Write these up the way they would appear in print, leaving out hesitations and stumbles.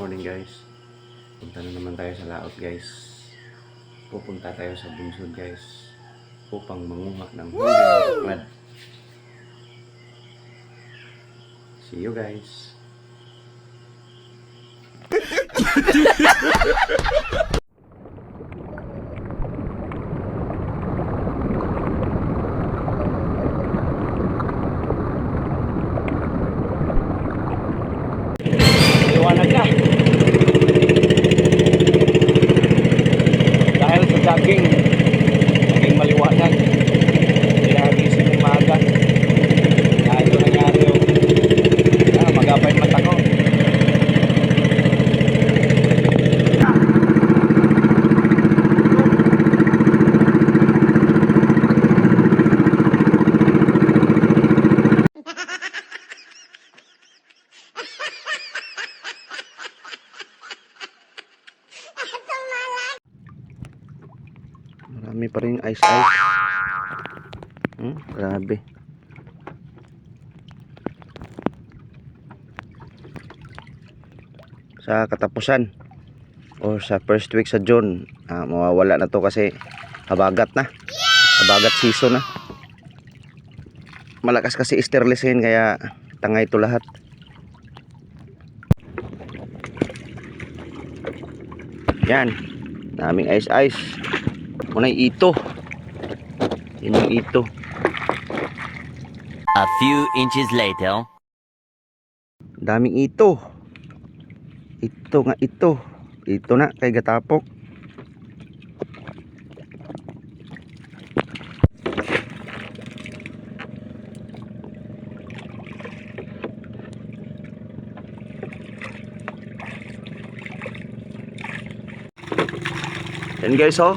morning guys. Punta na naman tayo sa laot guys. Pupunta tayo sa bunsod guys upang manguha ng huli ng tuklad. See you guys. Liwanag na. Dahil sa jogging, naging maliwanag. Kaya gising ng maaga. Dahil ito nangyari yung magabay mata ko. Marami pa rin ice. Grabe. Sa katapusan o sa first week sa June, mawawala na to kasi habagat na. Habagat season na. Malakas kasi sterilisin kaya tangay ito lahat. Yan. Daming ice. Unay ito. Yun yung ito. A few inches later. Daming ito. Ito nga ito. Ito na kay gatapok. Yan guys, oh.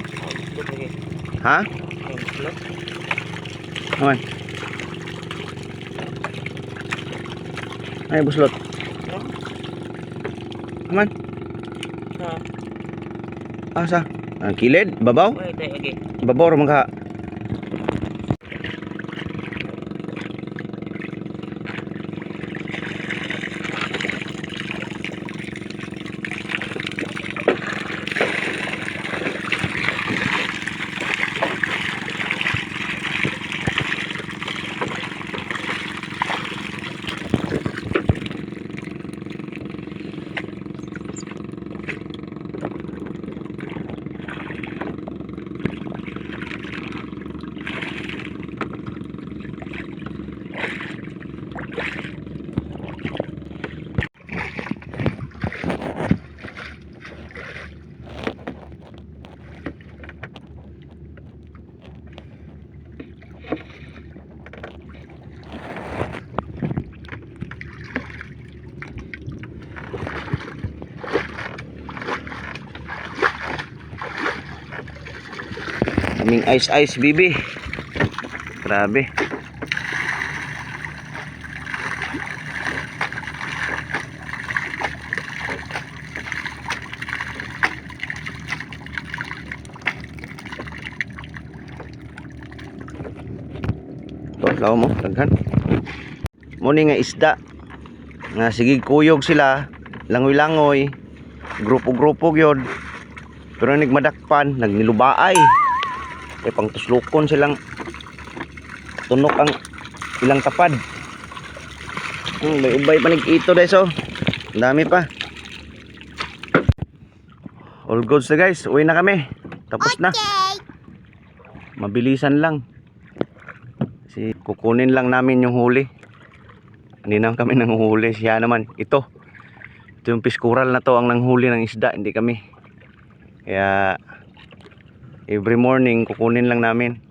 Ha? Aman. Ay, buslot. Aman. Asa? Ang kilid? Babaw? Babaw ramang ka. Daming ice bibi. Grabe. To, lawa mo, daghan. Muni nga isda. Nga sige kuyog sila, langoy-langoy, grupo-grupo gyud. Pero nagmadakpan, nagnilubaay. Kaya pang tuslukon silang tunok ang ilang tapad. May ubay pa nag-ito guys, oh. Ang dami pa. All goods na guys, uwi na kami. Tapos na. Mabilisan lang. Kasi kukunin lang namin yung huli. Hindi naman kami nanghuli. Siya naman, ito yung piskural na to ang nanghuli ng isda, hindi kami. Kaya every morning kukunin lang namin.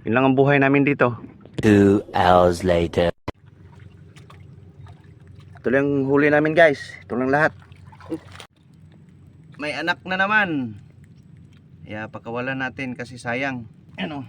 Yun lang ang buhay namin dito. 2 hours later. Ito lang huli namin guys. Ito lang lahat. May anak na naman. Kaya pakawalan natin kasi sayang. Ano?